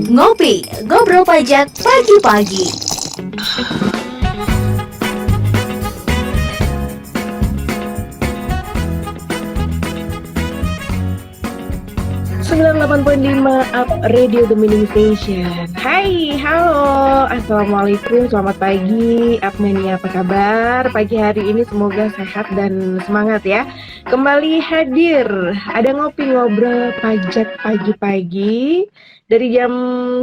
Ngopi, ngobrol pajak pagi-pagi. 98.5 Up Radio The Winning Station. Hai, halo, assalamualaikum, selamat pagi, Upmania, apa kabar? Pagi hari ini semoga sehat dan semangat ya. Kembali hadir, ada ngopi ngobrol pajak pagi-pagi dari jam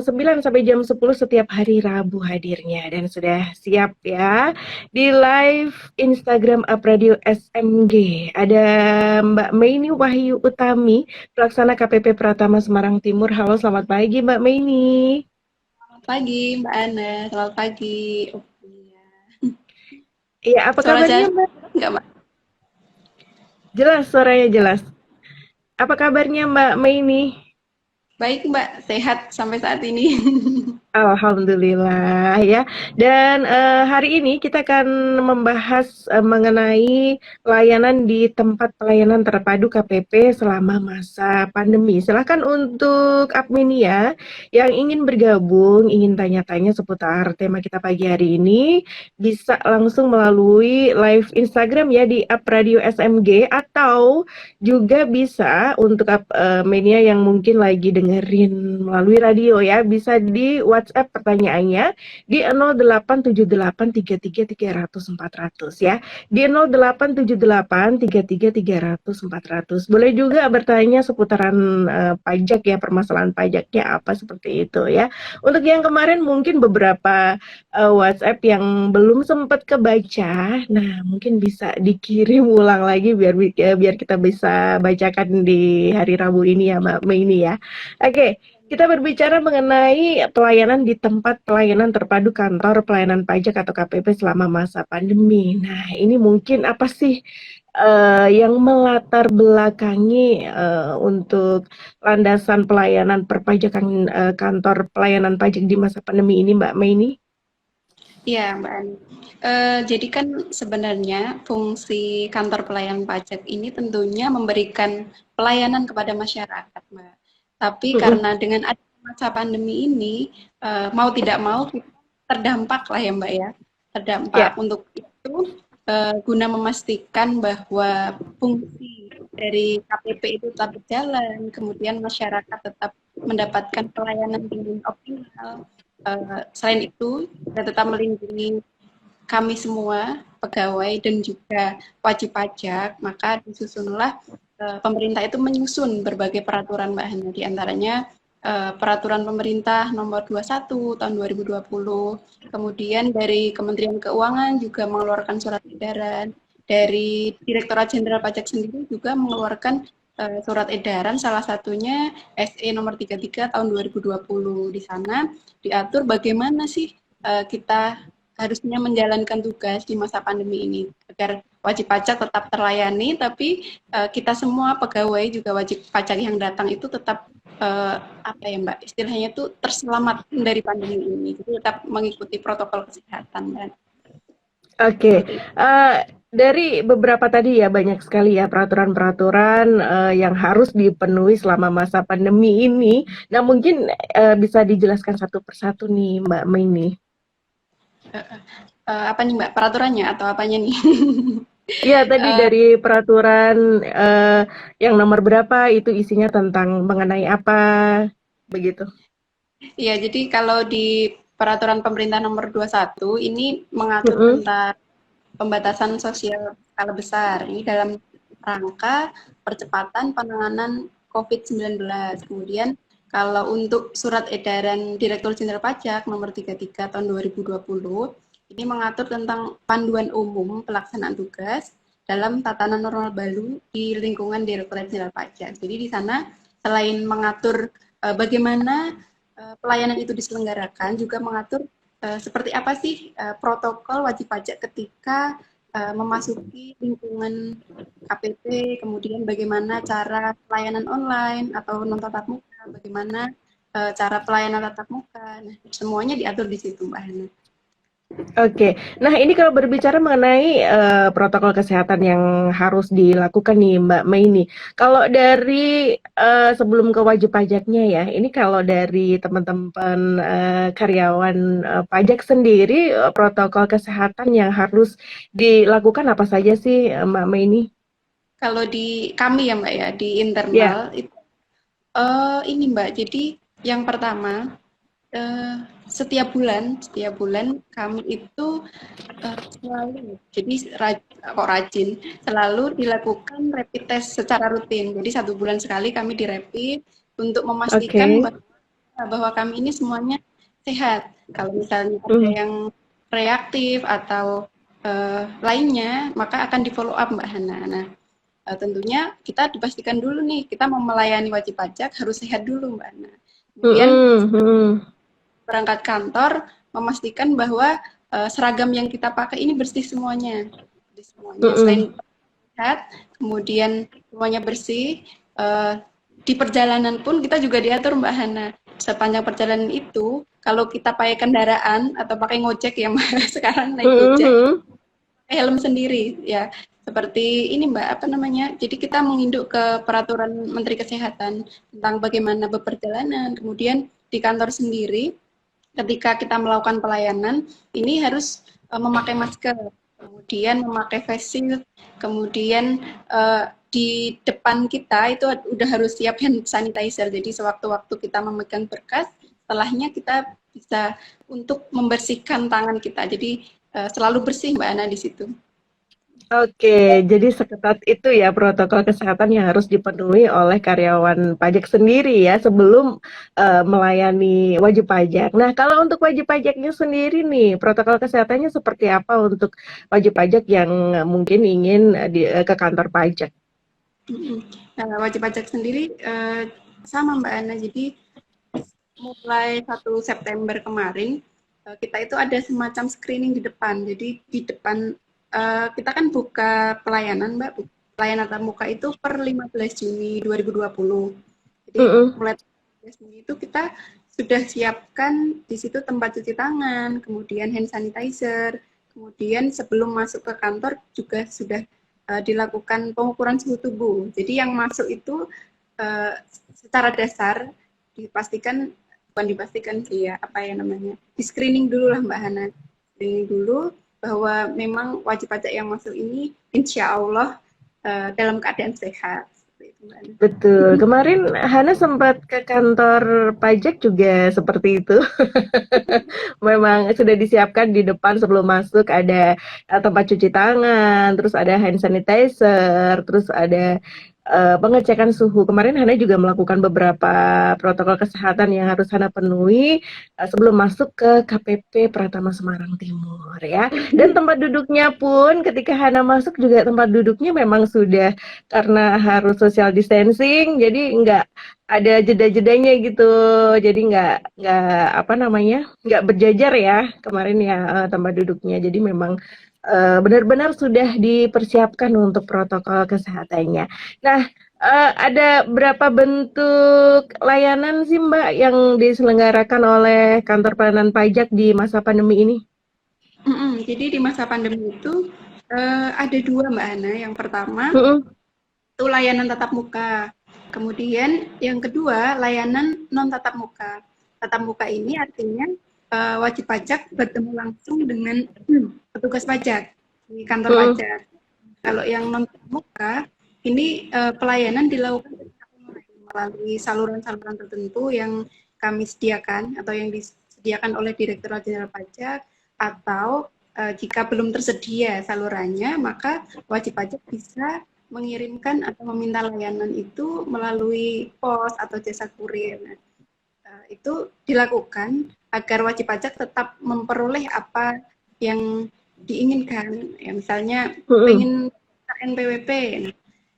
9 sampai jam 10 setiap hari Rabu hadirnya. Dan sudah siap ya di live Instagram Up Radio SMG. Ada Mbak Meini Wahyu Utami, Pelaksana KPP Pratama Semarang Timur. Halo, selamat pagi Mbak Meini. Selamat pagi Mbak Ana, selamat pagi. Oh, iya. Iya, apa Suara kabarnya jelas Mbak? nggak Mbak? Jelas, suaranya jelas. Apa kabarnya Mbak Meini? Baik Mbak, sehat sampai saat ini. Alhamdulillah ya. Dan hari ini kita akan membahas mengenai pelayanan di tempat pelayanan terpadu KPP selama masa pandemi. Silahkan untuk adminia yang ingin bergabung, ingin tanya-tanya seputar tema kita pagi hari ini, bisa langsung melalui live Instagram ya di Up Radio SMG, atau juga bisa untuk media yang mungkin lagi dengerin melalui radio ya, bisa di WhatsApp pertanyaannya di 0878333400 ya. Di 0878333400. Boleh juga bertanya seputaran pajak ya, permasalahan pajaknya apa seperti itu ya. Untuk yang kemarin mungkin beberapa WhatsApp yang belum sempat kebaca, nah mungkin bisa dikirim ulang lagi biar kita bisa bacakan di hari Rabu ini ya Mbak Mei ini ya. Oke, kita berbicara mengenai pelayanan di tempat pelayanan terpadu kantor pelayanan pajak atau KPP selama masa pandemi. Nah, ini mungkin apa sih yang melatar belakangi untuk landasan pelayanan perpajakan kantor pelayanan pajak di masa pandemi ini, Mbak Mei ini? Iya Mbak Ana. Jadi kan sebenarnya fungsi kantor pelayanan pajak ini tentunya memberikan pelayanan kepada masyarakat Mbak. Tapi karena dengan ada masa pandemi ini, mau tidak mau kita terdampak lah ya Mbak ya. Terdampak. Ya. Untuk itu guna memastikan bahwa fungsi dari KPP itu tetap berjalan, kemudian masyarakat tetap mendapatkan pelayanan dengan optimal. Selain itu, kita tetap melindungi kami semua, pegawai dan juga wajib pajak, maka disusunlah pemerintah itu menyusun berbagai peraturan Mbak Hana, di antaranya peraturan pemerintah nomor 21 tahun 2020, kemudian dari Kementerian Keuangan juga mengeluarkan surat edaran, dari Direktorat Jenderal Pajak sendiri juga mengeluarkan surat edaran, salah satunya SE nomor 33 tahun 2020. Di sana diatur bagaimana sih kita harusnya menjalankan tugas di masa pandemi ini agar wajib pajak tetap terlayani, tapi kita semua pegawai juga wajib pajak yang datang itu tetap apa ya Mbak, istilahnya itu terselamatkan dari pandemi ini, jadi tetap mengikuti protokol kesehatan dan Oke, dari beberapa tadi ya, banyak sekali ya peraturan-peraturan yang harus dipenuhi selama masa pandemi ini. Nah, mungkin bisa dijelaskan satu persatu nih Mbak Mei. apa nih Mbak, peraturannya atau apanya nih? Iya, tadi dari peraturan yang nomor berapa itu isinya tentang mengenai apa, begitu. Iya, jadi kalau di peraturan pemerintah nomor 21 ini mengatur Mm-mm. tentang pembatasan sosial skala besar. Ini dalam rangka percepatan penanganan COVID-19. Kemudian kalau untuk surat edaran Direktur Jenderal Pajak nomor 33 tahun 2020, ini mengatur tentang panduan umum pelaksanaan tugas dalam tatanan normal baru di lingkungan Direktorat Jenderal Pajak. Jadi di sana selain mengatur bagaimana pelayanan itu diselenggarakan, juga mengatur seperti apa sih protokol wajib pajak ketika memasuki lingkungan KPP, kemudian bagaimana cara pelayanan online atau non tatap muka, bagaimana cara pelayanan tatap muka. Nah, semuanya diatur di situ Mbak Hana. Oke. Nah, ini kalau berbicara mengenai, protokol kesehatan yang harus dilakukan nih, Mbak Mei nih. Kalau dari, sebelum ke wajib pajaknya ya, ini kalau dari teman-teman, karyawan, pajak sendiri, protokol kesehatan yang harus dilakukan apa saja sih, Mbak Mei ini? Kalau di kami ya Mbak ya, di Ya, internal itu ini Mbak, jadi yang pertama setiap bulan kami itu selalu, jadi kok rajin, selalu dilakukan rapid test secara rutin. Jadi 1 bulan sekali kami dirapid untuk oke. memastikan bahwa kami ini semuanya sehat. Kalau misalnya ada Mmm, yang reaktif atau lainnya, maka akan di follow up Mbak Hana. Nah, tentunya kita dipastikan dulu nih, kita mau melayani wajib pajak harus sehat dulu Mbak Hana. Kemudian mhm mhm. berangkat kantor memastikan bahwa seragam yang kita pakai ini bersih semuanya. Bersih semuanya. Selain Mhm. sehat, kemudian semuanya bersih. Di perjalanan pun kita juga diatur Mbak Hana. Sepanjang perjalanan itu, kalau kita pakai kendaraan atau pakai ngojek ya Mbak, sekarang naik Mhm gojek, mhm. pakai helm sendiri ya. Seperti ini Mbak, apa namanya? Jadi kita menginduk ke peraturan Menteri Kesehatan tentang bagaimana berperjalanan. Kemudian di kantor sendiri ketika kita melakukan pelayanan ini harus memakai masker, kemudian memakai face shield, kemudian di depan kita itu udah harus siap hand sanitizer. Jadi sewaktu-waktu kita memegang berkas, setelahnya kita bisa untuk membersihkan tangan kita. Jadi selalu bersih Mbak Ana di situ. Oke, jadi seketat itu ya protokol kesehatan yang harus dipenuhi oleh karyawan pajak sendiri ya sebelum, melayani wajib pajak. Nah, kalau untuk wajib pajaknya sendiri nih, protokol kesehatannya seperti apa untuk wajib pajak yang mungkin ingin, ke kantor pajak? Nah, wajib pajak sendiri sama Mbak Ana. Jadi mulai 1 September kemarin kita itu ada semacam screening di depan. Jadi di depan kita kan buka pelayanan Mbak, pelayanan tatap muka itu per 15 Juni 2020. Jadi Mhm. mulai 15 Juni itu kita sudah siapkan di situ tempat cuci tangan, kemudian hand sanitizer, kemudian sebelum masuk ke kantor juga sudah dilakukan pengukuran suhu tubuh. Jadi yang masuk itu uh, secara dasar dipastikan, bukan dipastikan sih ya, apa ya namanya, di screening dulu lah Mbak Hana, screening dulu bahwa memang wajib pajak yang masuk ini insya Allah dalam keadaan sehat. Seperti itu, Mbak Hana. Betul, kemarin Hana sempat ke kantor pajak juga seperti itu. Memang sudah disiapkan di depan sebelum masuk ada, tempat cuci tangan, terus ada hand sanitizer, terus ada, pengecekan suhu. Kemarin Hana juga melakukan beberapa protokol kesehatan yang harus Hana penuhi, sebelum masuk ke KPP Pratama Semarang Timur ya. Dan tempat duduknya pun ketika Hana masuk juga tempat duduknya memang sudah karena harus social distancing, jadi nggak ada jeda-jedanya gitu. Jadi nggak apa namanya, nggak berjajar ya kemarin ya tempat duduknya. Jadi memang benar-benar sudah dipersiapkan untuk protokol kesehatannya. Nah, ada berapa bentuk layanan sih Mbak yang diselenggarakan oleh kantor pelayanan pajak di masa pandemi ini? Jadi di masa pandemi itu ada dua Mbak Hana. Yang pertama Mm-mm. itu layanan tatap muka. Kemudian yang kedua layanan non tatap muka. Tatap muka ini artinya wajib pajak bertemu langsung dengan petugas pajak di kantor Mm-mm. pajak. Kalau yang non tatap muka ini pelayanan dilakukan melalui saluran-saluran tertentu yang kami sediakan atau yang disediakan oleh Direktorat Jenderal Pajak, atau jika belum tersedia salurannya maka wajib pajak bisa mengirimkan atau meminta layanan itu melalui pos atau jasa kurir. Nah, itu dilakukan agar wajib pajak tetap memperoleh apa yang diinginkan. Ya, misalnya Mm-mm. pengen NPWP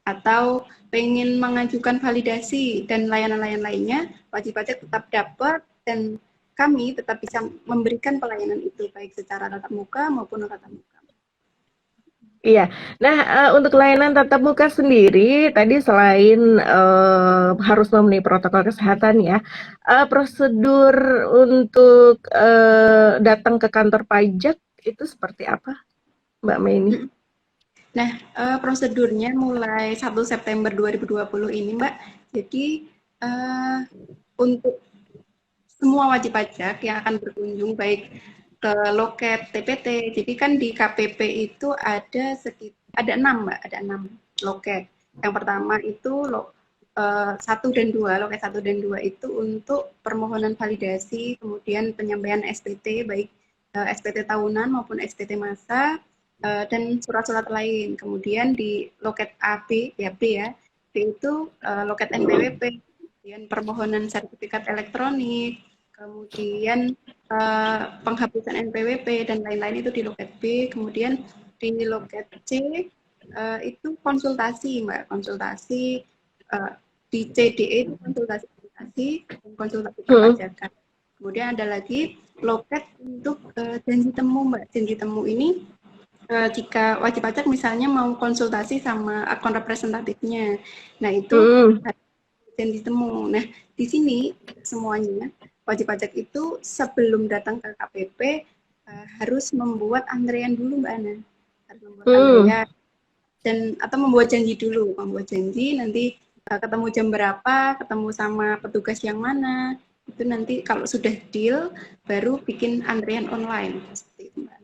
atau pengen mengajukan validasi dan layanan-layanan lainnya, wajib pajak tetap dapat dan kami tetap bisa memberikan pelayanan itu baik secara tatap muka maupun non tatap muka. Iya. Nah, untuk layanan tatap muka sendiri, tadi selain, harus memenuhi protokol kesehatan ya, prosedur untuk, datang ke kantor pajak itu seperti apa, Mbak Mei? Mm. Nah, prosedurnya mulai 1 September 2020 ini, Mbak. Jadi, eh, untuk semua wajib pajak yang akan berkunjung baik ke loket TPT. Jadi kan di KPP itu ada 6, Mbak, ada 6 loket. Yang pertama itu 1 dan 2, loket 1 dan 2 itu untuk permohonan validasi, kemudian penyampaian SPT baik SPT tahunan maupun SPT masa dan surat-surat lain. Kemudian di loket AB, ya B ya, B itu loket NPWP, kemudian permohonan sertifikat elektronik, kemudian penghapusan NPWP dan lain-lain itu di loket B, kemudian di loket C itu konsultasi, Mbak, konsultasi di CDE itu konsultasi dan konsultasi Mhm, perpajakan. Kemudian ada lagi loket untuk janji temu, Mbak. Janji temu ini jika wajib pajak misalnya mau konsultasi sama akun representatifnya, nah itu mhm. janji temu. Nah, di sini semuanya wajib pajak itu sebelum datang ke KPP harus membuat antrean dulu, Mbak Ana. Harus membuat Mhm. antrean dan atau membuat janji dulu, membuat janji nanti ketemu jam berapa, ketemu sama petugas yang mana. Itu nanti kalau sudah deal baru bikin antrean online seperti itu, Mbak.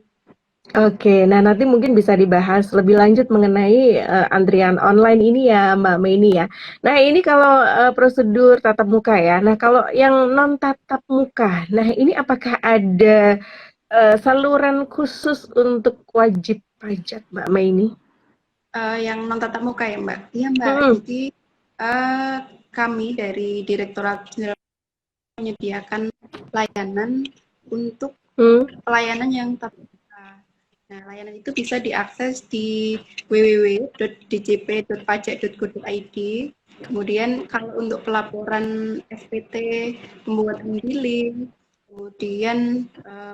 Oke, nah nanti mungkin bisa dibahas lebih lanjut mengenai, antrian online ini ya, Mbak Mei ini ya. Nah ini kalau, prosedur tatap muka ya. Nah kalau yang non tatap muka, nah ini apakah ada, saluran khusus untuk wajib pajak, Mbak Mei ini? Yang non tatap muka ya, Mbak? Iya, Mbak. Mhm, Jadi uh, kami dari Direktorat Jenderal menyediakan layanan untuk mmm, pelayanan yang tatap muka. Nah, layanan itu bisa diakses di www.djp.pajak.go.id. Kemudian kalau untuk pelaporan SPT, pembuatan billing, kemudian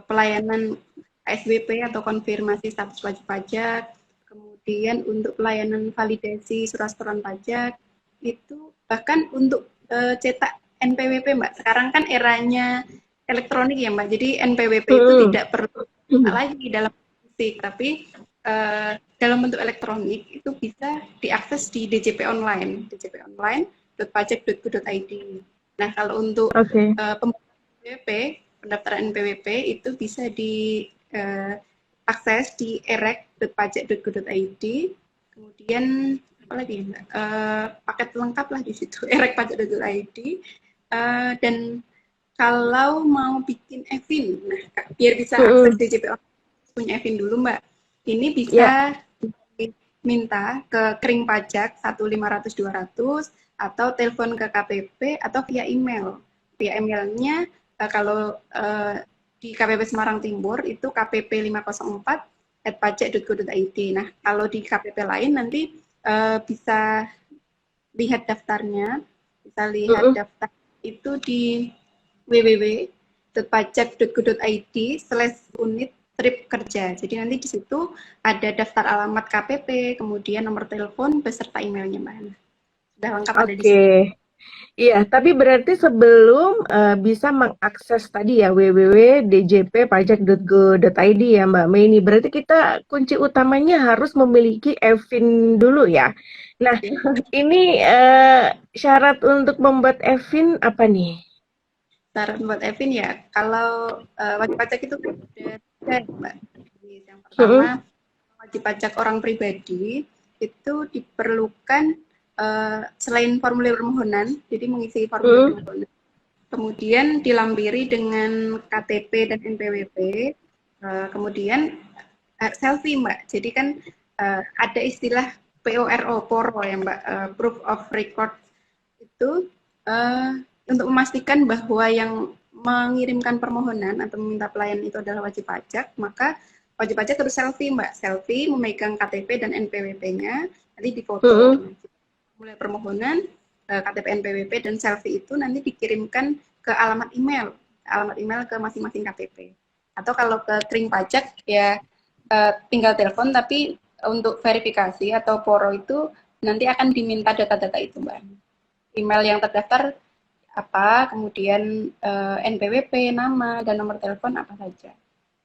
pelayanan ASBP atau konfirmasi status wajib pajak, kemudian untuk pelayanan validasi surat setoran pajak, itu bahkan untuk cetak NPWP, Mbak. Sekarang kan eranya elektronik ya, Mbak. Jadi NPWP itu mhm, tidak perlu mhm. lagi dalam fisik, tapi dalam bentuk elektronik itu bisa diakses di DJP online, djponline.pajak.go.id. Nah, kalau untuk Oke. PWP, pendaftaran NPWP itu bisa diakses di erek.pajak.go.id. Kemudian apa lagi? Paket lengkap lah di situ, erekpajak.go.id. Dan kalau mau bikin Evin, nah biar bisa akses Mhm, DJP punya Evin dulu, Mbak. Ini iya. bisa minta ke kering pajak 1500200 atau telepon ke KPP atau via email. Via emailnya kalau di KPP Semarang Timur itu kpp504@pajak.go.id. Nah, kalau di KPP lain nanti bisa lihat daftarnya, bisa lihat Mhm. daftar itu di www.pajak.go.id/unit trip kerja. Jadi nanti di situ ada daftar alamat KPP, kemudian nomor telepon beserta emailnya, Mbak Hana. Sudah lengkap ada di situ. Oke. Iya, tapi berarti sebelum, bisa mengakses tadi ya www.djppajak.go.id ya Mbak Mei ini, berarti kita kunci utamanya harus memiliki EVIN dulu ya. Nah, ini, syarat untuk membuat EVIN apa nih? Saran buat Evin ya, kalau wajib pajak itu kan ada tiga ya, Mbak. Jadi, yang pertama Mhm, wajib pajak orang pribadi itu diperlukan selain formulir permohonan, jadi mengisi formulir mhm, permohonan, kemudian dilampiri dengan KTP dan NPWP, kemudian selfie, Mbak. Jadi kan ada istilah PORO ya, Mbak, Proof of Record itu untuk memastikan bahwa yang mengirimkan permohonan atau meminta pelayanan itu adalah wajib pajak, maka wajib pajak harus selfie, Mbak. Selfie memegang KTP dan NPWP-nya, nanti difoto. mhm. Mulai permohonan, KTP, NPWP, dan selfie itu nanti dikirimkan ke alamat email ke masing-masing KPP. Atau kalau ke kering pajak ya tinggal telepon tapi untuk verifikasi atau poro itu nanti akan diminta data-data itu, Mbak. Email yang terdaftar apa, kemudian NPWP, nama, dan nomor telepon apa saja.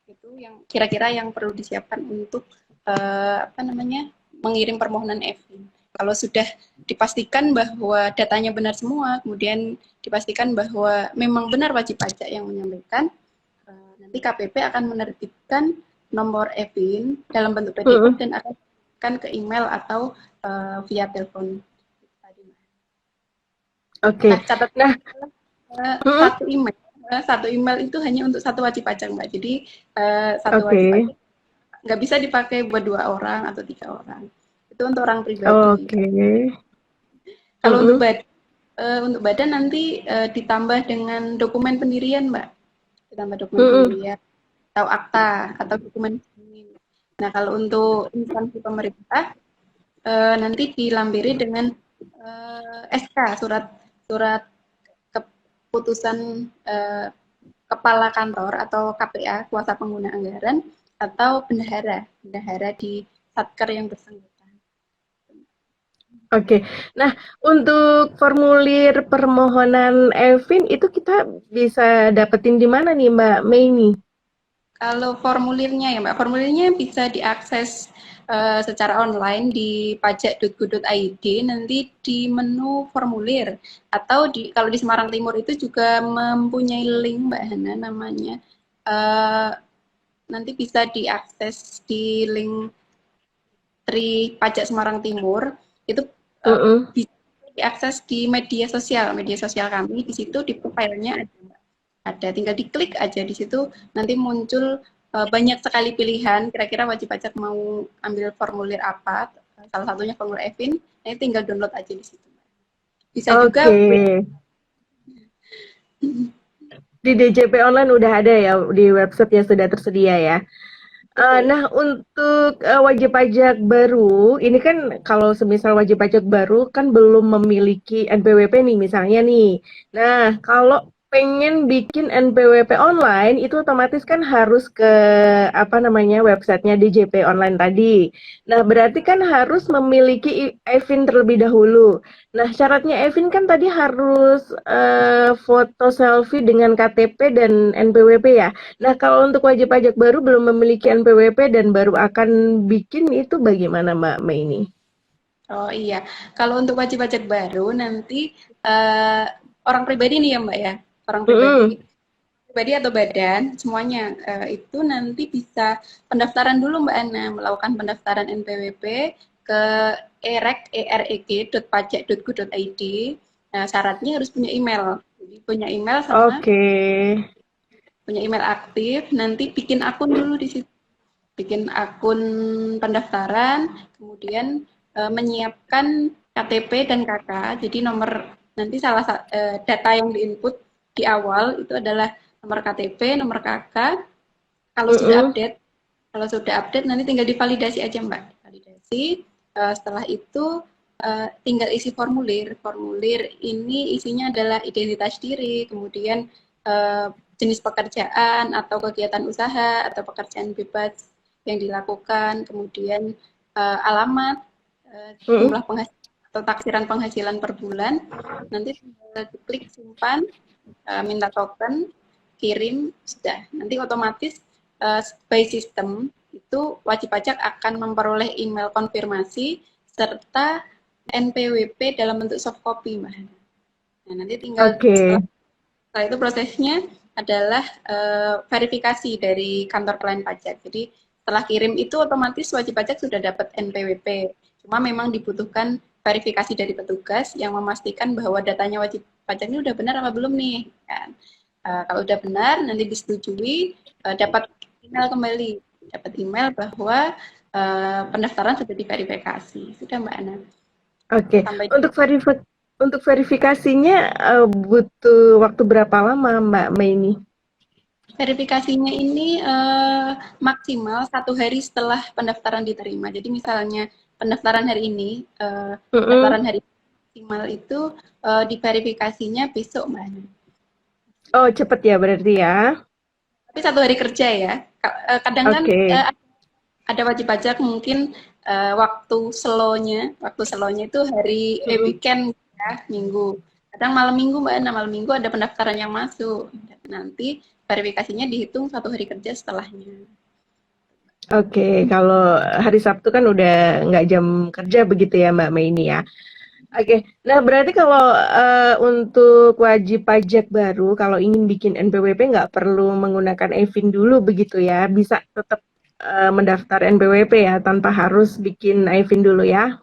Itu yang kira-kira yang perlu disiapkan untuk mengirim permohonan e-Fin. Kalau sudah dipastikan bahwa datanya benar semua, kemudian dipastikan bahwa memang benar wajib pajak yang menyampaikan, nanti KPP akan menerbitkan nomor e-Fin dalam bentuk PDF dan akan ke email atau via telepon. Oke. Nah, catatan satu email itu hanya untuk satu wajib pajak, Mbak. Jadi satu wajib pajak nggak bisa dipakai buat 2 orang atau 3 orang. Itu untuk orang pribadi. Kalau untuk badan nanti ditambah dengan dokumen pendirian, Mbak. Ditambah dokumen pendirian atau akta atau dokumen. Nah, kalau untuk instansi pemerintah nanti dilampiri dengan SK, surat keputusan kepala kantor atau KPA, kuasa pengguna anggaran, atau bendahara di satker yang bersangkutan. Oke. Nah, untuk formulir permohonan e-Fin itu kita bisa dapetin di mana nih, Mbak Meini? Kalau formulirnya ya, Mbak, formulirnya bisa diakses secara online di pajak.go.id, nanti di menu formulir, atau kalau di Semarang Timur itu juga mempunyai link, Mbak Hana, namanya nanti bisa diakses di link Tri Pajak Semarang Timur, itu bisa diakses di media sosial kami. Di situ di profilnya ada, tinggal diklik aja di situ, nanti muncul banyak sekali pilihan, kira-kira wajib pajak mau ambil formulir apa, salah satunya formulir e-Fin, nanti tinggal download aja di situ. Bisa juga di DJP online udah ada ya, di website yang sudah tersedia ya. Nah, untuk wajib pajak baru, ini kan kalau semisal wajib pajak baru kan belum memiliki NPWP nih misalnya nih. Nah, kalau pengen bikin NPWP online itu otomatis kan harus ke websitenya DJP online tadi. Nah, berarti kan harus memiliki e-Fin terlebih dahulu. Nah, syaratnya e-Fin kan tadi harus foto selfie dengan KTP dan NPWP ya. Nah, kalau untuk wajib pajak baru belum memiliki NPWP dan baru akan bikin itu bagaimana, Mbak Meini? Oh iya, kalau untuk wajib pajak baru nanti orang pribadi nih ya, Mbak ya, orang pribadi atau badan semuanya itu nanti bisa pendaftaran dulu, Mbak Ana, melakukan pendaftaran NPWP ke ereg.pajak.go.id. Nah, syaratnya harus punya email. Jadi punya email sama punya email aktif, nanti bikin akun dulu di situ. Bikin akun pendaftaran, kemudian menyiapkan KTP dan KK. Jadi nomor nanti data yang diinput di awal itu adalah nomor KTP, nomor KK. Kalau sudah update nanti tinggal divalidasi aja, Mbak. Validasi. Setelah itu tinggal isi formulir. Formulir ini isinya adalah identitas diri, kemudian jenis pekerjaan atau kegiatan usaha atau pekerjaan bebas yang dilakukan, kemudian alamat, jumlah penghasilan atau taksiran penghasilan per bulan. Nanti tinggal diklik simpan, minta token, kirim, sudah. Nanti otomatis by system itu wajib pajak akan memperoleh email konfirmasi serta NPWP dalam bentuk soft copy, Mbak. Nah, nanti tinggal setelah itu prosesnya adalah verifikasi dari kantor pelayan pajak. Jadi setelah kirim itu otomatis wajib pajak sudah dapat NPWP. Cuma memang dibutuhkan verifikasi dari petugas yang memastikan bahwa datanya wajib pajak ini udah benar apa belum nih. Kan? Kalau udah benar, nanti disetujui, dapat email kembali. Dapat email bahwa pendaftaran sudah diverifikasi. Sudah, Mbak Ana. Oke. Untuk verifikasinya butuh waktu berapa lama, Mbak Meini? Verifikasinya ini maksimal 1 hari setelah pendaftaran diterima. Jadi misalnya pendaftaran hari ini, pendaftaran hari maksimal itu diverifikasinya besok, Mbak Ana. Oh, cepet ya berarti ya? Tapi 1 hari kerja ya. Kadang kan ada wajib pajak mungkin waktu slownya itu hari weekend ya, minggu. Kadang malam minggu Mbak Ana, malam minggu ada pendaftaran yang masuk. Nanti verifikasinya dihitung 1 hari kerja setelahnya. Oke, kalau hari Sabtu kan udah nggak jam kerja begitu ya Mbak Mei ini ya. Oke, nah berarti kalau untuk wajib pajak baru, kalau ingin bikin NPWP nggak perlu menggunakan e-fin dulu begitu ya, bisa tetap mendaftar NPWP ya, tanpa harus bikin e-fin dulu ya.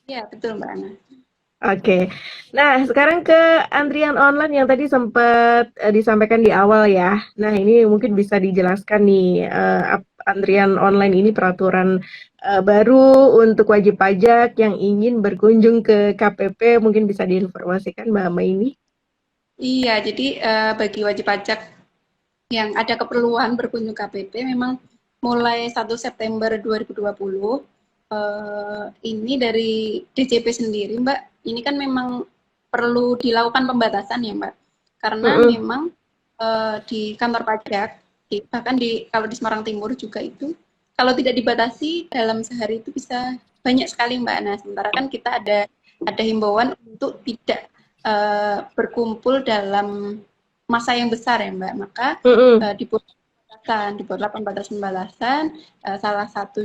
Iya, betul Mbak Ana. Oke, nah sekarang ke antrian online yang tadi sempat disampaikan di awal ya. Nah ini mungkin bisa dijelaskan nih, antrian online ini peraturan baru untuk wajib pajak yang ingin berkunjung ke KPP, mungkin bisa diinformasikan Mbak Ama ini. Iya, jadi bagi wajib pajak yang ada keperluan berkunjung KPP memang mulai 1 September 2020 ini dari DJP sendiri Mbak, ini kan memang perlu dilakukan pembatasan ya Mbak, karena memang di kantor pajak, bahkan kalau di Semarang Timur juga itu, kalau tidak dibatasi dalam sehari itu bisa banyak sekali Mbak. Nah, sementara kan kita ada himbauan untuk tidak berkumpul dalam masa yang besar ya Mbak, maka dibuatlah pembatasan. Salah satu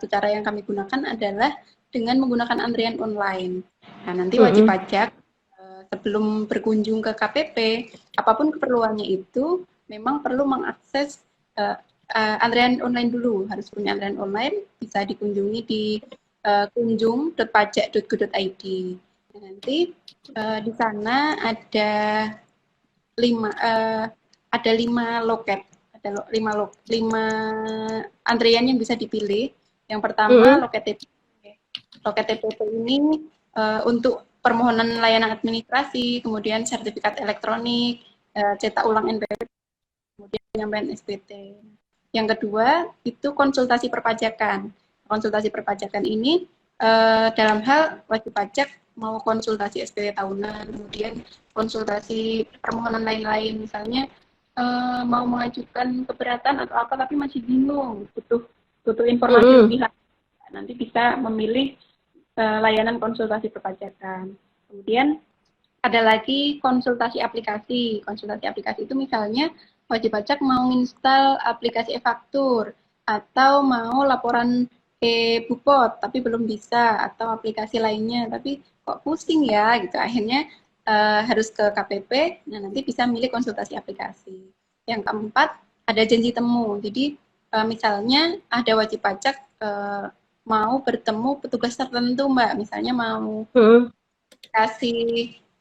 cara yang kami gunakan adalah dengan menggunakan antrian online. Nah, nanti wajib pajak sebelum berkunjung ke KPP, apapun keperluannya itu, memang perlu mengakses antrian online dulu. Harus punya antrian online, bisa dikunjungi di kunjung.pajak.go.id. Nah, nanti di sana ada 5 loket, ada 5 antrian yang bisa dipilih. Yang pertama loket TPP. Loket TPP ini untuk permohonan layanan administrasi, kemudian sertifikat elektronik, cetak ulang NPWP, kemudian penyampaian SPT. Yang kedua itu konsultasi perpajakan. Konsultasi perpajakan ini dalam hal wajib pajak mau konsultasi SPT tahunan, kemudian konsultasi permohonan lain-lain, misalnya mau mengajukan keberatan atau apa tapi masih bingung, butuh informasi lebih lanjut, nanti bisa memilih layanan konsultasi perpajakan. Kemudian ada lagi konsultasi aplikasi. Konsultasi aplikasi itu misalnya wajib pajak mau install aplikasi e-faktur atau mau laporan e-bupot tapi belum bisa, atau aplikasi lainnya tapi kok pusing ya gitu, akhirnya harus ke KPP. Nah, nanti bisa milih konsultasi aplikasi. Yang keempat ada janji temu. Jadi misalnya ada wajib pajak mau bertemu petugas tertentu Mbak, misalnya mau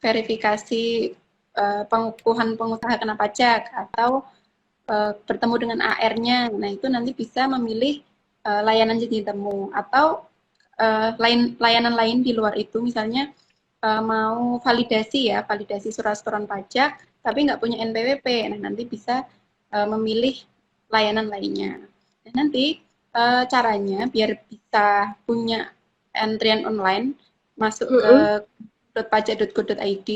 verifikasi pengukuhan pengusaha kena pajak atau bertemu dengan AR-nya. Nah, itu nanti bisa memilih layanan janji temu, atau layanan lain di luar itu, misalnya mau validasi surat setoran pajak tapi nggak punya NPWP. Nah, nanti bisa memilih layanan lainnya. Dan nanti caranya biar bisa punya antrian online, masuk ke pajak.go.id,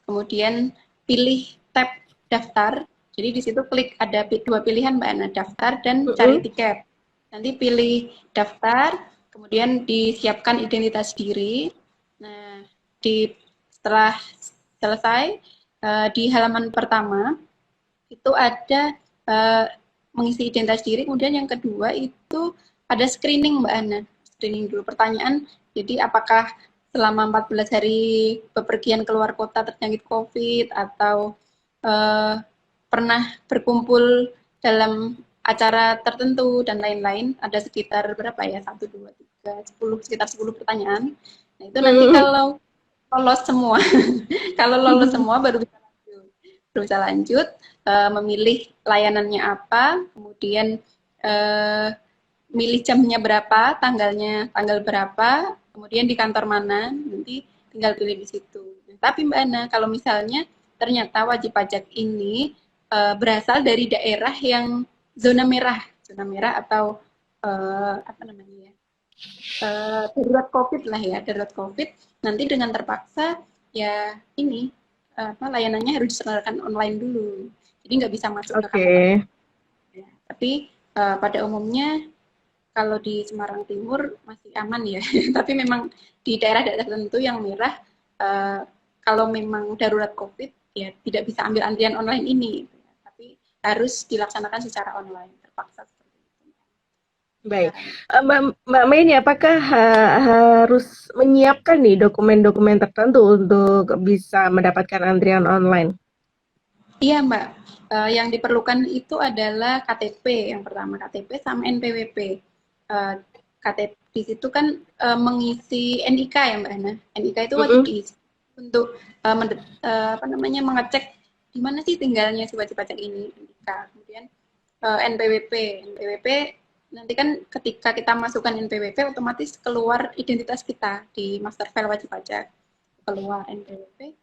kemudian pilih tab daftar. Jadi di situ klik, ada 2 pilihan Mbak Ana, daftar dan cari tiket. Nanti pilih daftar, kemudian disiapkan identitas diri. Nah, setelah selesai di halaman pertama itu ada mengisi identitas diri, kemudian yang kedua itu ada screening Mbak Ana. Screening dulu pertanyaan, jadi apakah selama 14 hari bepergian keluar kota terjangkit COVID, atau pernah berkumpul dalam acara tertentu dan lain-lain. Ada sekitar berapa ya, 1, 2, 3, 10, sekitar 10 pertanyaan. Nah, itu nanti kalau lolos semua kalau lolos semua baru bisa lanjut memilih layanannya apa, kemudian milih jamnya berapa, tanggal berapa, kemudian di kantor mana, nanti tinggal pilih di situ. Tapi Mbak Ana, kalau misalnya ternyata wajib pajak ini berasal dari daerah yang zona merah atau apa namanya ya, darurat COVID lah ya, darurat COVID, nanti dengan terpaksa ya ini layanannya harus diselenggarakan online dulu, jadi nggak bisa masuk ke kantor. Ya, tapi pada umumnya kalau di Semarang Timur masih aman ya, tapi memang di daerah-daerah tertentu yang merah, kalau memang darurat COVID, ya tidak bisa ambil antrian online ini, gitu ya. Tapi harus dilaksanakan secara online, terpaksa seperti itu. Baik, Caranya. Mbak Mei ini apakah harus menyiapkan nih dokumen-dokumen tertentu untuk bisa mendapatkan antrian online? Iya Mbak, yang diperlukan itu adalah KTP yang pertama, KTP sama NPWP. KTP di situ kan mengisi NIK ya Mbak Ana. NIK itu wajib Mm-mm. diisi untuk mengecek di mana sih tinggalnya si wajib pajak ini, NIK. Kemudian NPWP, NPWP nanti kan ketika kita masukkan NPWP otomatis keluar identitas kita di master file wajib pajak, keluar NPWP.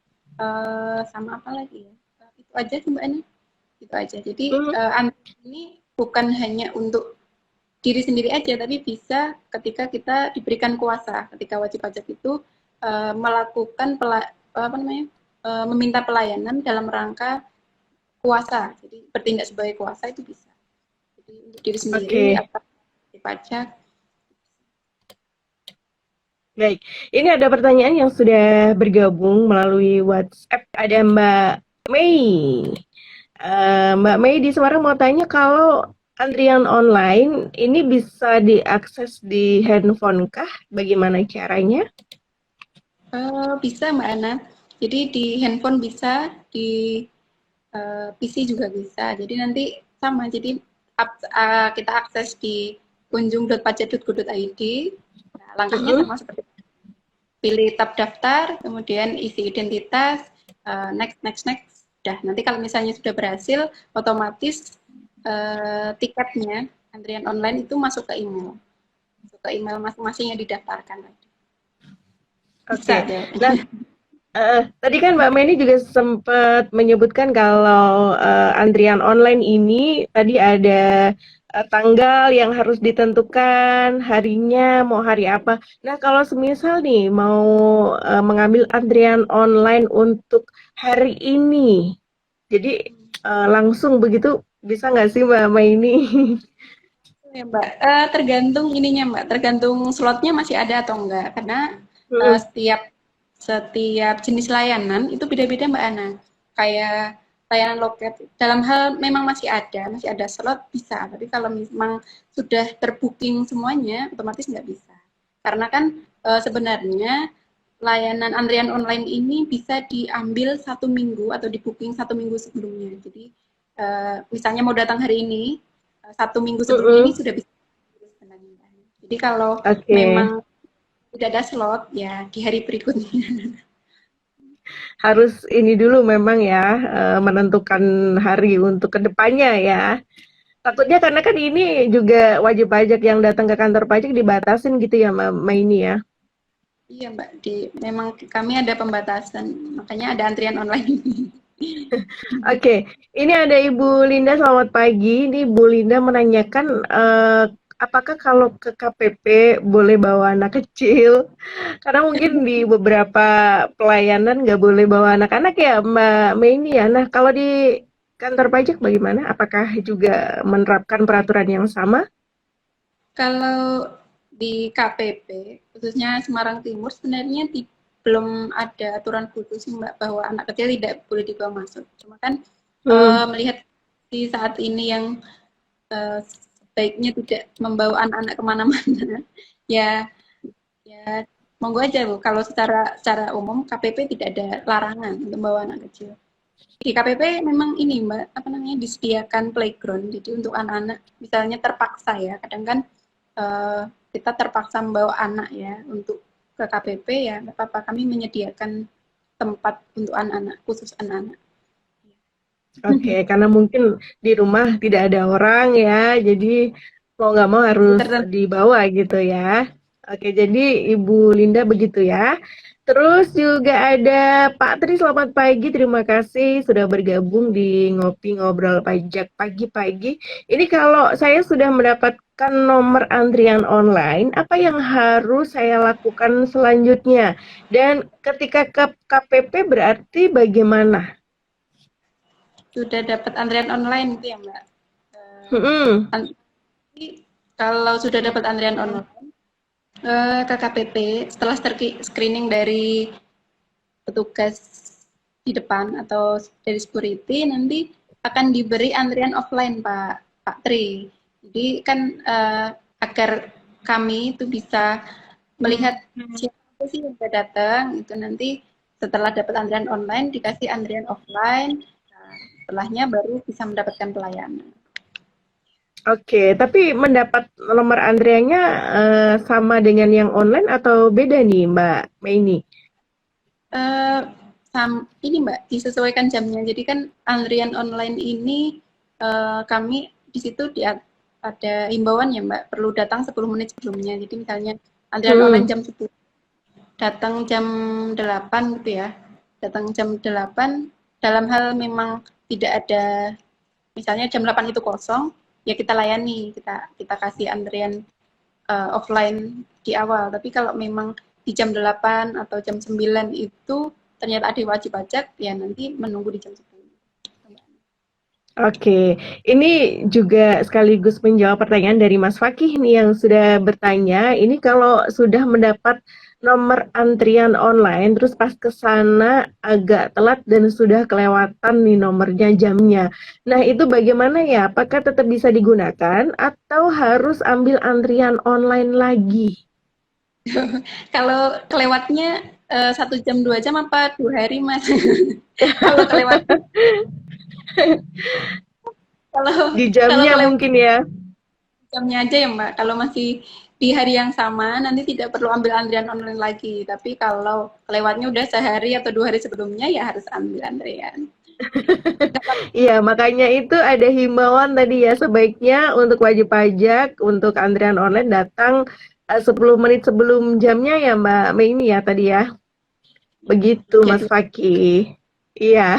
Sama apa lagi ya? Itu aja sih Mbak Ana. Itu aja. Jadi Mm. ini bukan hanya untuk diri sendiri aja, tapi bisa ketika kita diberikan kuasa, ketika wajib pajak itu melakukan meminta pelayanan dalam rangka kuasa. Jadi bertindak sebagai kuasa itu bisa. Jadi untuk diri sendiri Oke, atau wajib pajak. baik. Ini ada pertanyaan yang sudah bergabung melalui WhatsApp. Ada Mbak Mei. Mbak Mei di Semarang mau tanya kalau antrian online ini bisa diakses di handphone kah? Bagaimana caranya? Bisa Mbak Ana. Jadi di handphone bisa, di PC juga bisa. Jadi nanti sama. Jadi kita akses di kunjung.pajak.go.id. Nah, langkahnya Mm-mm. sama seperti pilih tab daftar, kemudian isi identitas, next, next, next. Udah, nanti kalau misalnya sudah berhasil, otomatis tiketnya, antrian online itu masuk ke email. Masuk ke email masing-masing yang didaftarkan. Oke. Bisa jawabnya. Nah, tadi kan Mbak Mei ini juga sempat menyebutkan kalau antrian online ini tadi ada tanggal yang harus ditentukan, harinya mau hari apa. Nah, kalau semisal nih mau mengambil antrian online untuk hari ini, jadi langsung begitu bisa nggak sih Mbak Mei ini? Ya, Mbak. Tergantung ininya Mbak, tergantung slotnya masih ada atau enggak. Karena Hmm. setiap jenis layanan itu beda-beda Mbak Ana. Kayak layanan loket, dalam hal memang masih ada slot bisa. Tapi kalau memang sudah terbooking semuanya, otomatis nggak bisa. Karena kan sebenarnya layanan antrian online ini bisa diambil 1 minggu atau di booking 1 minggu sebelumnya. Jadi misalnya mau datang hari ini, 1 minggu sebelum ini Mm-mm. sudah bisa. Jadi kalau Oke. memang tidak ada slot, ya di hari berikutnya. Harus ini dulu memang ya, menentukan hari untuk kedepannya ya. Takutnya karena kan ini juga wajib pajak yang datang ke kantor pajak dibatasin gitu ya Mbak Maini ya. Iya Mbak, memang kami ada pembatasan, makanya ada antrian online. Oke, ini ada Ibu Linda, selamat pagi. Ini Ibu Linda menanyakan apakah kalau ke KPP boleh bawa anak kecil? Karena mungkin di beberapa pelayanan nggak boleh bawa anak-anak ya Mbak Maini ya. Nah, kalau di kantor pajak bagaimana? Apakah juga menerapkan peraturan yang sama? Kalau di KPP, khususnya Semarang Timur, sebenarnya belum ada aturan khusus sih Mbak, bahwa anak kecil tidak boleh dibawa masuk. Cuma kan Hmm. melihat di saat ini yang sebaiknya tidak membawa anak-anak kemana-mana, ya ya monggo aja Bu. Kalau secara umum KPP tidak ada larangan untuk membawa anak kecil. Di KPP memang ini Mbak, apa namanya, disediakan playground. Jadi untuk anak-anak misalnya terpaksa ya, kadang kan eh, kita terpaksa membawa anak ya untuk ke KPP, ya nggak apa-apa, kami menyediakan tempat untuk anak-anak, khusus anak-anak. Oke, karena mungkin di rumah tidak ada orang ya, jadi mau nggak mau harus Tertentu. dibawa gitu ya. Oke, jadi Ibu Linda begitu ya. Terus juga ada Pak Tri, selamat pagi. Terima kasih sudah bergabung di Ngopi Ngobrol Pajak pagi-pagi. Ini kalau saya sudah mendapatkan nomor antrian online, apa yang harus saya lakukan selanjutnya? Dan ketika ke KPP berarti bagaimana? Sudah dapat antrian online itu ya Mbak. Hmm. Nanti Kalau sudah dapat antrian online, ke KPP setelah screening dari petugas di depan atau dari security, nanti akan diberi antrian offline Pak Tri. Jadi kan agar kami itu bisa melihat siapa sih yang sudah datang, itu nanti setelah dapat antrian online dikasih antrian offline. Nah, setelahnya baru bisa mendapatkan pelayanan. Oke, tapi mendapat nomor antriannya sama dengan yang online atau beda nih Mbak Meini? Ini Mbak, disesuaikan jamnya. Jadi kan antrian online ini kami di situ ada himbauan ya Mbak, perlu datang 10 menit sebelumnya. Jadi misalnya antrian online jam 10, datang jam 8 gitu ya. Datang jam 8, dalam hal memang tidak ada, misalnya jam 8 itu kosong, ya kita layani, kita kasih antrian offline di awal. Tapi kalau memang di jam 8 atau jam 9 itu ternyata ada wajib pajak, ya nanti menunggu di jam 10. Oke, ini juga sekaligus menjawab pertanyaan dari Mas Fakih nih yang sudah bertanya, ini kalau sudah mendapat nomor antrian online, terus pas ke sana agak telat dan sudah kelewatan nih nomornya, jamnya. Nah, itu bagaimana ya? Apakah tetap bisa digunakan atau harus ambil antrian online lagi? Kalau kelewatnya 1 jam 2 jam apa 2 hari Mas? Kalau kelewat kalau Di kalau jamnya kelewat mungkin ya? jamnya aja ya Mbak. Kalau masih di hari yang sama nanti tidak perlu ambil antrian online lagi. Tapi kalau kelewatnya udah sehari atau 2 hari sebelumnya ya harus ambil antrian. Iya, makanya itu ada himbauan tadi ya, sebaiknya untuk wajib pajak, untuk antrian online datang 10 menit sebelum jamnya ya Mbak Mei ini ya tadi ya. Begitu Mas Jadi Fakih. Iya.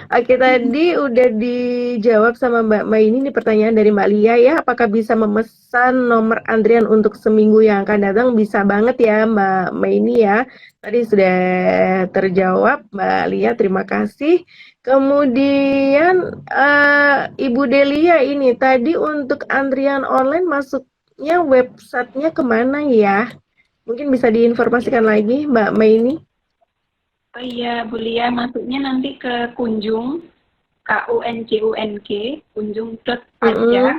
Oke, tadi udah dijawab sama Mbak Mai ini pertanyaan dari Mbak Lia ya, apakah bisa memesan nomor antrian untuk seminggu yang akan datang? Bisa banget ya Mbak Mai ini ya. Tadi sudah terjawab Mbak Lia, terima kasih. Kemudian Ibu Delia ini tadi untuk antrian online masuknya websitenya kemana ya? Mungkin bisa diinformasikan lagi Mbak Mai ini. oh iya Bu Lia, masuknya nanti ke kunjung kunjung.pajak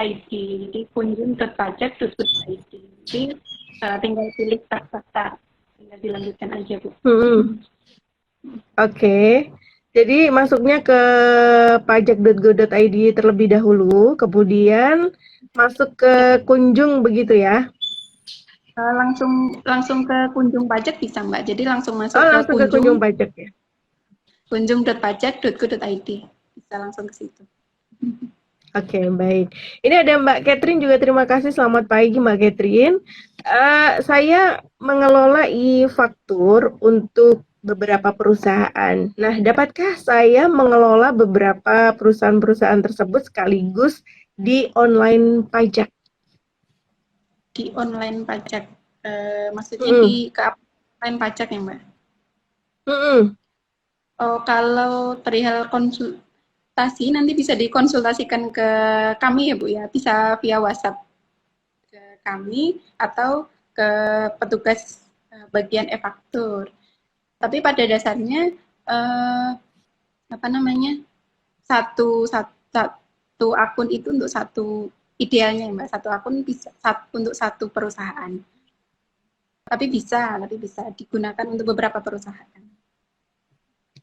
ID. Jadi kunjung.pajak.id. Jadi tinggal pilih daftar, tinggal dilanjutkan aja Bu. Oke. Jadi masuknya ke pajak.go.id terlebih dahulu, kemudian masuk ke kunjung begitu ya? Langsung ke kunjung pajak bisa Mbak. Jadi langsung masuk Oh, ke langsung ke kunjung pajak ya? kunjung.pajak.go.id. Bisa langsung ke situ. Oke, baik. Ini ada Mbak Catherine juga, terima kasih. Selamat pagi Mbak Catherine. Saya mengelola e-faktur untuk beberapa perusahaan. Nah, dapatkah saya mengelola beberapa perusahaan-perusahaan tersebut sekaligus di online pajak? Di online pajak, maksudnya di ke online pajak ya Mbak? Oh, kalau perihal konsultasi nanti bisa dikonsultasikan ke kami ya Bu ya, bisa via WhatsApp ke kami atau ke petugas bagian e-faktur. Tapi pada dasarnya apa namanya, satu akun itu untuk satu, idealnya Mbak, satu akun bisa untuk satu perusahaan. Tapi bisa digunakan untuk beberapa perusahaan.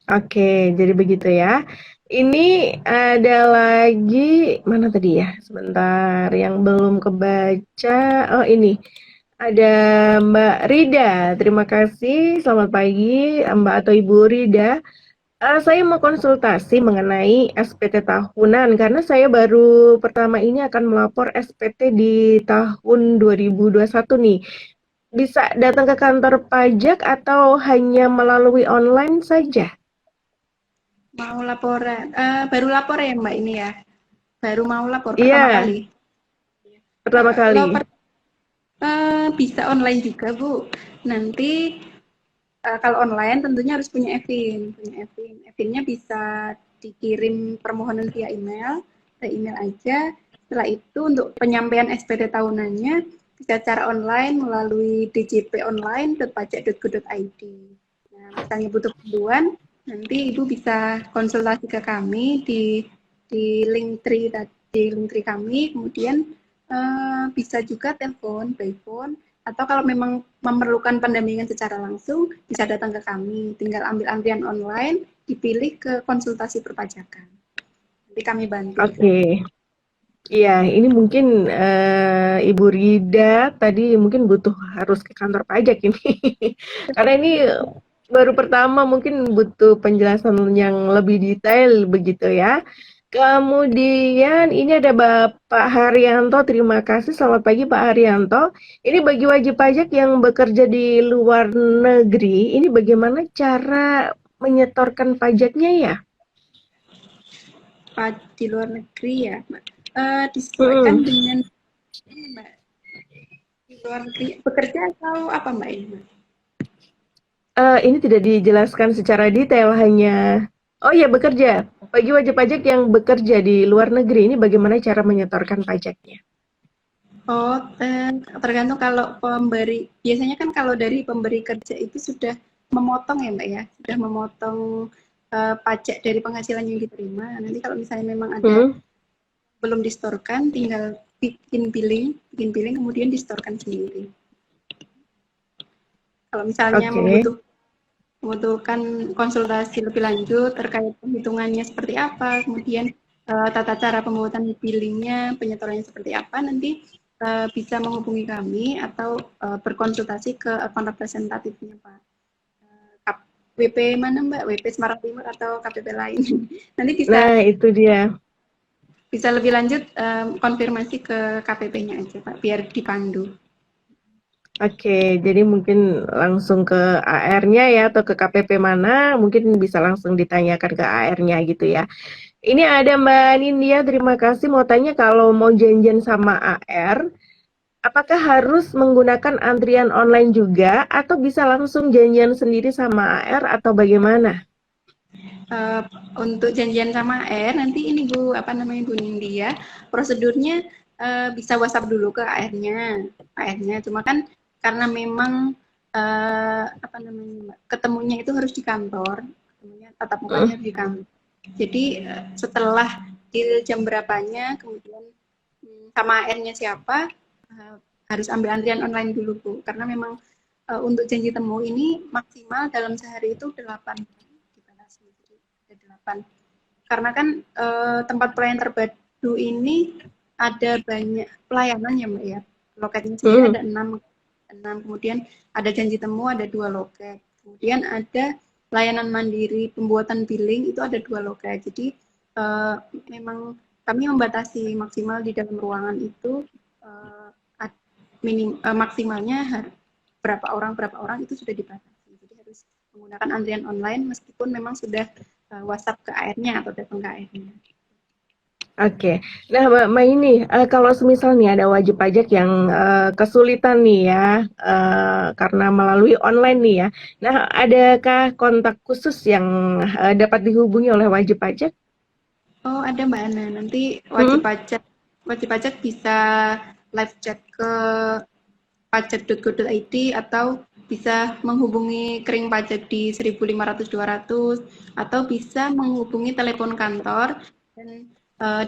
Oke, jadi begitu ya. Ini ada lagi, mana tadi ya? Sebentar, yang belum kebaca. Oh, ini. Ada Mbak Rida. Terima kasih. Selamat pagi, Mbak atau Ibu Rida. Saya mau konsultasi mengenai SPT tahunan karena saya baru pertama ini akan melapor SPT di tahun 2021 nih. Bisa datang ke kantor pajak atau hanya melalui online saja? Mau laporan, baru lapor ya Mbak ini ya? Baru mau lapor pertama Iya, kali? pertama kali. Bisa online juga Bu. Nanti kalau online tentunya harus punya EVIN. EVIN-nya bisa dikirim permohonan via email, ke email aja. Setelah itu untuk penyampaian SPT tahunannya bisa secara online melalui DJP online .pajak.go.id. Nah, misalnya butuh panduan, nanti Ibu bisa konsultasi ke kami di Linktree kami, kemudian bisa juga telepon by phone, atau kalau memang memerlukan pendampingan secara langsung bisa datang ke kami, tinggal ambil antrian online, dipilih ke konsultasi perpajakan. Nanti kami bantu. Oke. Iya, ini mungkin Ibu Rida tadi mungkin butuh harus ke kantor pajak ini. Karena ini baru pertama mungkin butuh penjelasan yang lebih detail begitu ya. Kemudian ini ada Bapak Haryanto, terima kasih. Selamat pagi Pak Haryanto. Ini bagi wajib pajak yang bekerja di luar negeri, ini bagaimana cara menyetorkan pajaknya ya? Di luar negeri ya, Mbak. Disesuaikan dengan ini, Mbak. Di luar negeri bekerja atau apa, Mbak ini, Mbak? Ini tidak dijelaskan secara detail, hanya oh ya bekerja. Bagi wajib pajak yang bekerja di luar negeri, ini bagaimana cara menyetorkan pajaknya? Oh, tergantung kalau pemberi. Biasanya kan kalau dari pemberi kerja itu sudah memotong ya, Mbak ya, sudah memotong pajak dari penghasilan yang diterima. Nanti kalau misalnya memang ada belum distorkan, tinggal bikin billing, kemudian distorkan sendiri. Kalau misalnya membutuhkan konsultasi lebih lanjut terkait penghitungannya seperti apa, kemudian tata cara pembuatan billingnya, penyetorannya seperti apa, nanti bisa menghubungi kami atau berkonsultasi ke akun representatifnya Pak. WP mana Mbak? WP Semarang Timur atau KPP lain? Nanti bisa. Nah itu dia. Bisa lebih lanjut konfirmasi ke KPP-nya aja Pak, biar dipandu. Oke, jadi mungkin langsung ke AR-nya ya atau ke KPP mana, mungkin bisa langsung ditanyakan ke AR-nya gitu ya. Ini ada Mbak Nindya, terima kasih. Mau tanya kalau mau janjian sama AR, apakah harus menggunakan antrian online juga atau bisa langsung janjian sendiri sama AR atau bagaimana? Untuk janjian sama AR nanti ini Bu Bu Nindya, prosedurnya bisa WhatsApp dulu ke AR-nya. Cuma kan karena memang ketemunya itu harus di kantor, ketemunya tatap mukanya harus di kantor. Jadi setelah deal jam berapanya, kemudian sama AR-nya siapa, harus ambil antrian online dulu Bu, karena memang untuk janji temu ini maksimal dalam sehari itu 8 dibatasi, jadi 8. Karena kan tempat pelayanan terpadu ini ada banyak pelayanan ya Mbak ya, loketnya sendiri ada 6, kemudian ada janji temu ada 2 loket, kemudian ada layanan mandiri pembuatan billing itu ada 2 loket. Jadi memang kami membatasi maksimal di dalam ruangan itu maksimalnya berapa orang itu sudah dibatasi. Jadi harus menggunakan antrian online meskipun memang sudah WhatsApp ke AR-nya atau telepon ke AR-nya. Oke, nah Mbak Mai ini kalau semisal nih ada wajib pajak yang kesulitan nih ya karena melalui online nih ya, nah adakah kontak khusus yang dapat dihubungi oleh wajib pajak? Oh ada Mbak Ana, nanti wajib pajak bisa live chat ke pajak.go.id atau bisa menghubungi kering pajak di 1500-200 atau bisa menghubungi telepon kantor. Dan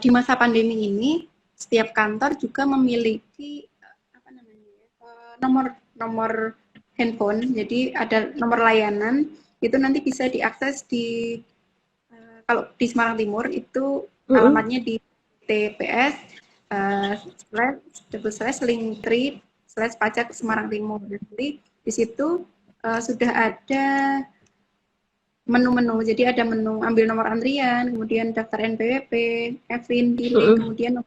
di masa pandemi ini setiap kantor juga memiliki nomor handphone, jadi ada nomor layanan itu nanti bisa diakses di kalau di Semarang Timur itu alamatnya di TPS /linktree/pajak Semarang Timur. Jadi di situ sudah ada menu-menu, jadi ada menu ambil nomor antrian, kemudian daftar NPWP, Evin, billing, kemudian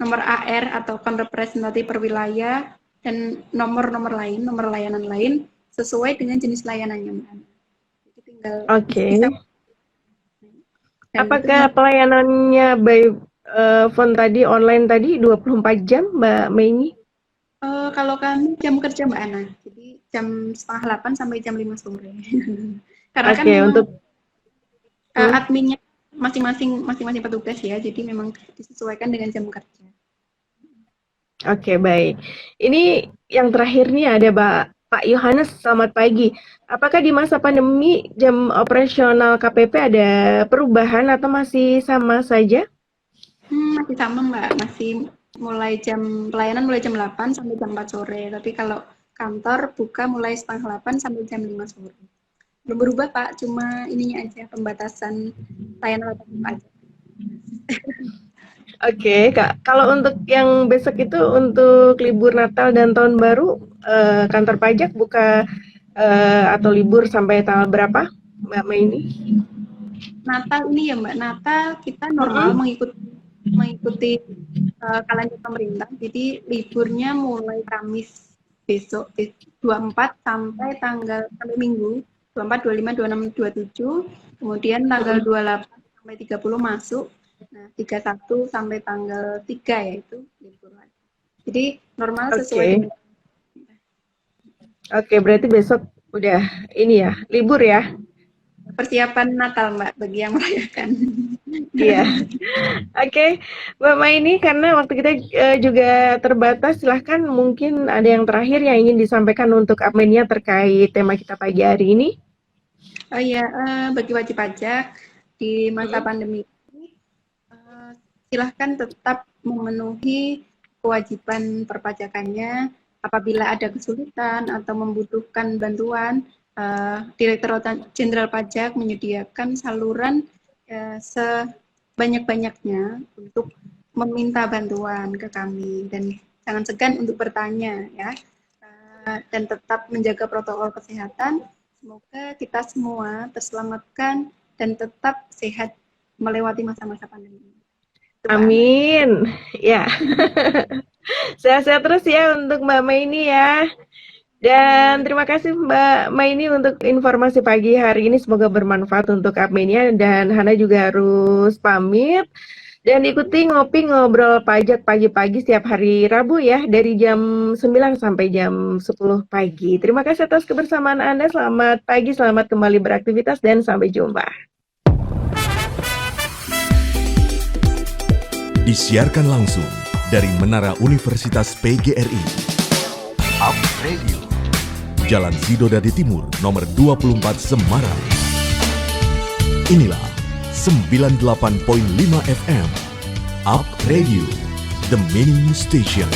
nomor AR atau akun representatif per wilayah, dan nomor layanan lain sesuai dengan jenis layanannya Mbak. Jadi tinggal bisa. Apakah pelayanannya by phone tadi, online tadi 24 jam Mbak Mei? Kalau kami jam kerja Mbak Ana, jadi jam 7:30 sampai jam 5 sore. Karena kan memang untuk adminnya masing-masing petugas ya, jadi memang disesuaikan dengan jam kerja. Oke, baik. Ini yang terakhir nih ada Pak Yohanes, selamat pagi. Apakah di masa pandemi jam operasional KPP ada perubahan atau masih sama saja? Masih sama Mbak, masih pelayanan mulai jam 8 sampai jam 4 sore. Tapi kalau kantor buka mulai setengah 8 sampai jam 5 sore. Belum berubah Pak, cuma ininya aja pembatasan layanan wajib pajak. Oke, Kak. Kalau untuk yang besok itu untuk libur Natal dan Tahun Baru, kantor pajak buka atau libur sampai tanggal berapa, Mbak Mei ini? Natal ini ya Mbak, Natal kita normal mengikuti kalender pemerintah. Jadi liburnya mulai Kamis besok 24 sampai Minggu 24, 25, 26, 27. Kemudian tanggal 28 sampai 30 masuk. Nah, 31 sampai tanggal 3 yaitu libur lagi. Jadi normal sesuai dengan Oke, berarti besok udah ini ya, libur ya? persiapan Natal Mbak bagi yang merayakan. Iya. Oke, Mbak Mai ini karena waktu kita juga terbatas, silahkan mungkin ada yang terakhir yang ingin disampaikan untuk Apmenia terkait tema kita pagi hari ini. Oh iya, bagi wajib pajak di masa pandemi ini, silahkan tetap memenuhi kewajiban perpajakannya. Apabila ada kesulitan atau membutuhkan bantuan, Direktorat Jenderal Pajak menyediakan saluran sebanyak-banyaknya untuk meminta bantuan ke kami, dan jangan segan untuk bertanya ya, dan tetap menjaga protokol kesehatan. Semoga kita semua terselamatkan dan tetap sehat melewati masa-masa pandemi. Amin. Ya. Sehat-sehat terus ya untuk Mbak Mai ini ya. Dan terima kasih Mbak Mai ini untuk informasi pagi hari ini. Semoga bermanfaat untuk Apmenia, dan Hana juga harus pamit. Dan ikuti Ngopi Ngobrol Pajak pagi-pagi setiap hari Rabu ya, dari jam 9 sampai jam 10 pagi. Terima kasih atas kebersamaan Anda. Selamat pagi, selamat kembali beraktivitas, dan sampai jumpa. Disiarkan langsung dari Menara Universitas PGRI. Up Radio. Jalan Sidodadi Timur, nomor 24 Semarang. Inilah 98.5 FM. Up Radio, the Meaning Station.